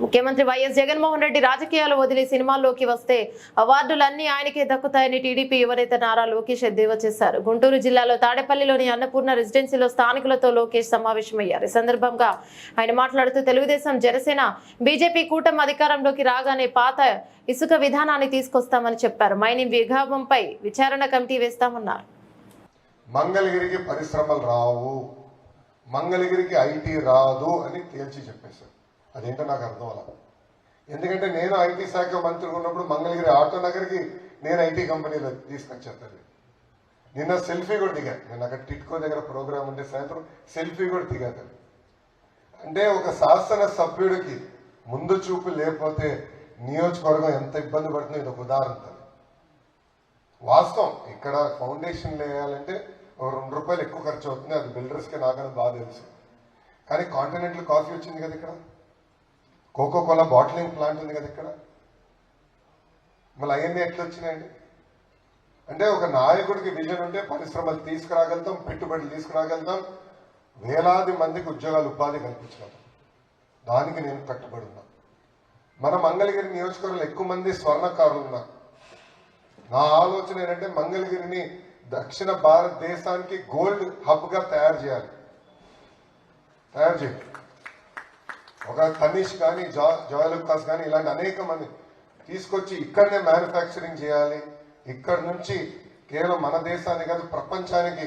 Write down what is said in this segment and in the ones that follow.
ముఖ్యమంత్రి వైఎస్ జగన్మోహన్ రెడ్డి రాజకీయాలు వదిలి సినిమాల్లోకి వస్తే అవార్డులన్నీ ఆయనకే దక్కుతాయని టీడీపీ యువనేత నారా లోకేష్ ఎద్దేవా చేశారు. గుంటూరు జిల్లాలో తాడేపల్లిలోని అన్నపూర్ణ రెసిడెన్సీలో స్థానికులతో లోకేష్ సమావేశమయ్యారు. ఈ సందర్భంగా ఆయన మాట్లాడుతూ తెలుగుదేశం, జనసేన, బీజేపీ కూటమి అధికారంలోకి రాగానే పాత ఇసుక విధానాన్ని తీసుకొస్తామని చెప్పారు. మైనింగ్ విభాగంపై విచారణ కమిటీ వేస్తామన్నారు. మంగళగిరికి పరిశ్రమలు రావు, మంగళగిరికి ఐటీ రాదు అని తేల్చి చెప్పేశారు. అదేంటో నాకు అర్థం అలా. ఎందుకంటే నేను ఐటీ శాఖ మంత్రిగా ఉన్నప్పుడు మంగళగిరి ఆటో నగర్కి నేను ఐటీ కంపెనీలో తీసుకొచ్చేస్తాను. నిన్న సెల్ఫీ కూడా దిగా. నేను అక్కడ టిట్కో దగ్గర ప్రోగ్రామ్ ఉంటే సాయంత్రం సెల్ఫీ కూడా దిగాను. అంటే ఒక శాసన సభ్యుడికి ముందు చూపు లేకపోతే నియోజకవర్గం ఎంత ఇబ్బంది పడుతుందో ఇది ఒక ఉదాహరణ. వాస్తవం, ఇక్కడ ఫౌండేషన్ వేయాలంటే ఒక ₹2 ఎక్కువ ఖర్చు అవుతుంది. అది బిల్డర్స్కి నాకని బాగా తెలుసు. కానీ కాంటినెంటల్ కాఫీ వచ్చింది కదా ఇక్కడ, కోకో కోలా బాటిలింగ్ ప్లాంట్ ఉంది కదా ఇక్కడ, మళ్ళీ అవన్నీ ఎట్లా వచ్చినాయండి? అంటే ఒక నాయకుడికి విజన్ ఉంటే పరిశ్రమలు తీసుకురాగలుగుతాం, పెట్టుబడులు తీసుకురాగలుగుతాం, వేలాది మందికి ఉద్యోగాలు, ఉపాధి కల్పించగలుగుతాం. దానికి నేను కట్టుబడి ఉన్నా. మన మంగళగిరి నియోజకవర్గంలో ఎక్కువ మంది స్వర్ణకారులు ఉన్నారు. నా ఆలోచన ఏంటంటే మంగళగిరిని దక్షిణ భారతదేశానికి గోల్డ్ హబ్ గా తయారు చేయాలి. ఒక తనీష్ కానీ, జోయలుకాస్ కానీ ఇలాంటి అనేక మంది తీసుకొచ్చి ఇక్కడనే మ్యానుఫ్యాక్చరింగ్ చేయాలి. ఇక్కడ నుంచి కేవలం మన దేశానికి కాదు ప్రపంచానికి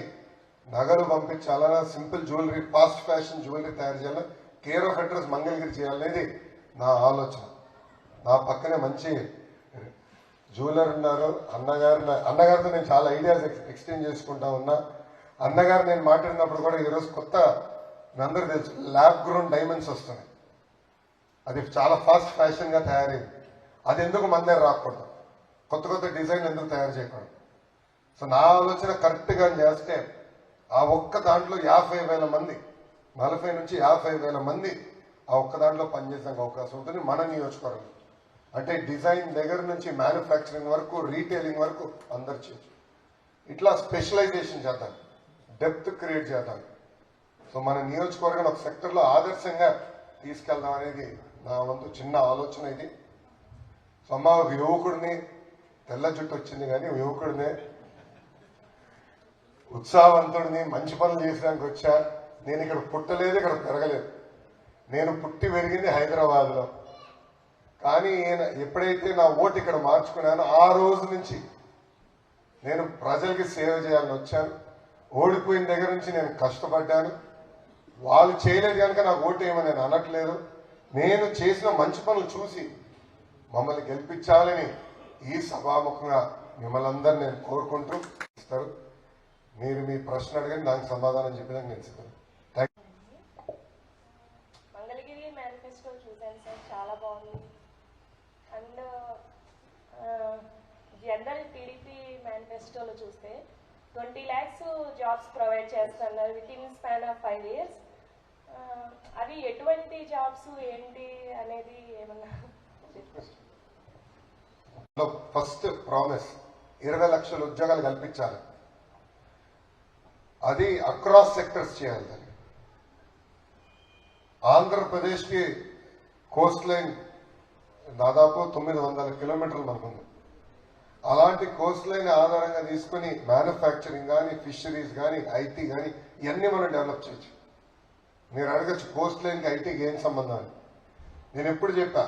నగలు పంపించాలన్నా, simple jewellery, fast fashion jewellery తయారు చేయాలి, కేర్ ఆఫ్ అడ్రస్ మంగళగిరి చేయాలనేది నా ఆలోచన. నా పక్కనే మంచి జ్యువెలర్ ఉన్నారు అన్నగారితో నేను చాలా ఐడియాస్ ఎక్స్చేంజ్ చేసుకుంటా ఉన్నా. అన్నగారు నేను మాట్లాడినప్పుడు కూడా ఈరోజు కొత్త, మీ అందరూ తెలుసు, ల్యాబ్ గ్రోన్ డైమండ్స్ వస్తున్నాయి. అది చాలా ఫాస్ట్ ఫ్యాషన్ గా తయారైంది. అది ఎందుకు మన దగ్గర రాకూడదు? కొత్త కొత్త డిజైన్ ఎందుకు తయారు చేయకూడదు? సో నా ఆలోచన కరెక్ట్ గా చేస్తే ఆ ఒక్క దాంట్లో 50,000 మంది, 40 నుంచి 50,000 మంది ఆ ఒక్క దాంట్లో పనిచేసే అవకాశం ఉంటుంది మన నియోజకవర్గం. అంటే డిజైన్ దగ్గర నుంచి మ్యానుఫ్యాక్చరింగ్ వరకు, రీటైలింగ్ వరకు అందరు చేయొచ్చు. ఇట్లా స్పెషలైజేషన్ చేద్దాం, డెప్త్ క్రియేట్ చేద్దాం. సో మన నియోజకవర్గం ఒక సెక్టర్లో ఆదర్శంగా తీసుకెళ్దాం అనేది నా వంతు చిన్న ఆలోచన ఇది. సో అమ్మ, ఒక యువకుడిని, తెల్ల జుట్టు వచ్చింది కానీ యువకుడినే, ఉత్సాహవంతుడిని, మంచి పనులు చేసడానికి వచ్చా. నేను ఇక్కడ పుట్టలేదు, ఇక్కడ పెరగలేదు. నేను పుట్టి పెరిగింది హైదరాబాద్లో. కానీ ఎప్పుడైతే నా ఓటు ఇక్కడ మార్చుకున్నానో ఆ రోజు నుంచి నేను ప్రజలకి సేవ చేయాలని వచ్చాను. ఓడిపోయిన దగ్గర నుంచి నేను కష్టపడ్డాను. వాళ్ళు చేయలేదు కనుక నాకు ఓటు ఏమని నేను అనట్లేదు. నేను చేసిన మంచి పనులు చూసి మమ్మల్ని గెలిపించాలని ఈ సభాముఖంగా మిమ్మల్ని అందరూ నేను కోరుకుంటూ ఇస్తారు. మీరు మీ ప్రశ్న అడగండి, నాకు సమాధానం చెప్పేదానికి నేను ఇస్తాను. మంగళగిరి మేనిఫెస్టో చూసాను సార్, చాలా బాగుంది. అండ్ జనరల్ టీడీపీ మేనిఫెస్టోలో చూస్తే 20 lakhs జాబ్స్ ప్రొవైడ్ చేస్తున్నారు with in span of 5 years. అవి ఎటువంటి జాబ్స్ ఏంటి అనేది ఏమన్నా? ఫస్ట్ ప్రామిస్ 20 లక్షల ఉద్యోగాలు కల్పించాలి. అది అక్రాస్ సెక్టర్స్ చేయాలి. దాన్ని ఆంధ్రప్రదేశ్కి కోస్ట్ లైన్ దాదాపు 900 కిలోమీటర్లు మనకుంది. అలాంటి కోస్ట్ లైన్ ఆధారంగా తీసుకుని మ్యానుఫ్యాక్చరింగ్ కానీ, ఫిషరీస్ కానీ, ఐటీ కానీ ఇవన్నీ మనం డెవలప్ చేయొచ్చు. మీరు అడగచ్చు కోస్ట్ లైన్కి ఐటీకి ఏం సంబంధం అని. నేను ఎప్పుడు చెప్పా,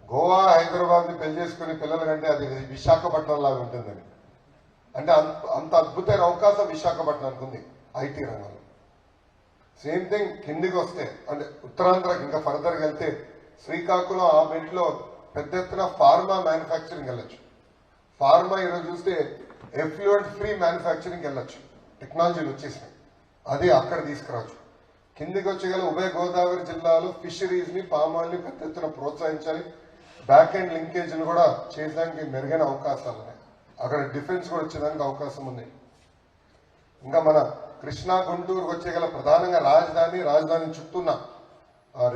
గోవా, హైదరాబాద్ని పెళ్లి చేసుకుని పిల్లల కంటే అది విశాఖపట్నం లాగా ఉంటుందని. అంటే అంత అద్భుతమైన అవకాశం విశాఖపట్నానికి ఉంది ఐటీ రంగంలో. సేమ్ థింగ్ కిందికి వస్తే, అంటే ఉత్తరాంధ్రకి ఇంకా ఫర్దర్కి వెళ్తే శ్రీకాకుళం ఆ బెల్ట్లో పెద్ద ఎత్తున ఫార్మా మ్యానుఫ్యాక్చరింగ్ వెళ్ళొచ్చు. ఫార్మా ఈరోజు చూస్తే ఎఫ్లూయెంట్ ఫ్రీ మ్యానుఫ్యాక్చరింగ్ వెళ్ళొచ్చు. టెక్నాలజీలు వచ్చేసినాయి, అది అక్కడ తీసుకురావచ్చు. కిందికి వచ్చేగల ఉభయ గోదావరి జిల్లాలో ఫిషరీస్ ని, పామాయిల్ని పెద్ద ఎత్తున ప్రోత్సహించాలి. బ్యాక్ అండ్ లింకేజ్లు కూడా చేయడానికి మెరుగైన అవకాశాలు ఉన్నాయి. అక్కడ డిఫెన్స్ కూడా వచ్చేదానికి అవకాశం ఉంది. ఇంకా మన కృష్ణా, గుంటూరుకు వచ్చేగల ప్రధానంగా రాజధాని చుట్టూన్న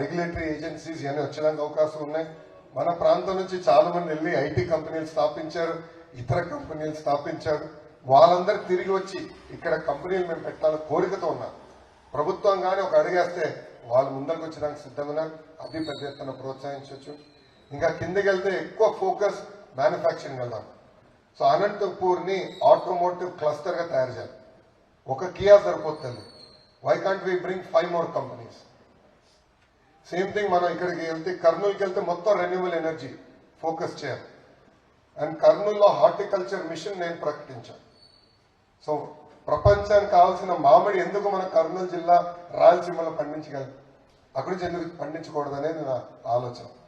రెగ్యులేటరీ ఏజెన్సీస్ ఇవన్నీ వచ్చేదానికి అవకాశం ఉన్నాయి. మన ప్రాంతం నుంచి చాలా మంది వెళ్ళి ఐటీ కంపెనీలు స్థాపించారు, ఇతర కంపెనీలు స్థాపించారు. వాళ్ళందరూ తిరిగి వచ్చి ఇక్కడ కంపెనీలు మేము పెట్టాలని కోరికతో ఉన్నారు. ప్రభుత్వం కానీ ఒక అడిగేస్తే వాళ్ళు ముందరకు వచ్చడానికి సిద్ధంగా ఉన్నారు. అది పెద్ద ఎత్తున ప్రోత్సహించవచ్చు. ఇంకా కిందకి వెళ్తే ఎక్కువ ఫోకస్ మ్యానుఫ్యాక్చరింగ్ వెళ్దాం. సో అనంతపూర్ని ఆటోమోటివ్ క్లస్టర్గా తయారు చేయాలి. ఒక కియా సరిపోతుంది. Why can't we bring 5 more companies? Same thing మనం ఇక్కడికి వెళ్తే కర్నూలుకి వెళ్తే మొత్తం రెన్యూవల్ ఎనర్జీ ఫోకస్ చేయాలి. అండ్ కర్నూలులో హార్టికల్చర్ మిషన్ నేను ప్రకటించాను. సో ప్రపంచానికి కావాల్సిన మామిడి ఎందుకు మన కర్నూలు జిల్లా రాయలసీమలో పండించగలం, అక్కడి నుంచి ఎందుకు పండించకూడదు అనేది నా ఆలోచన.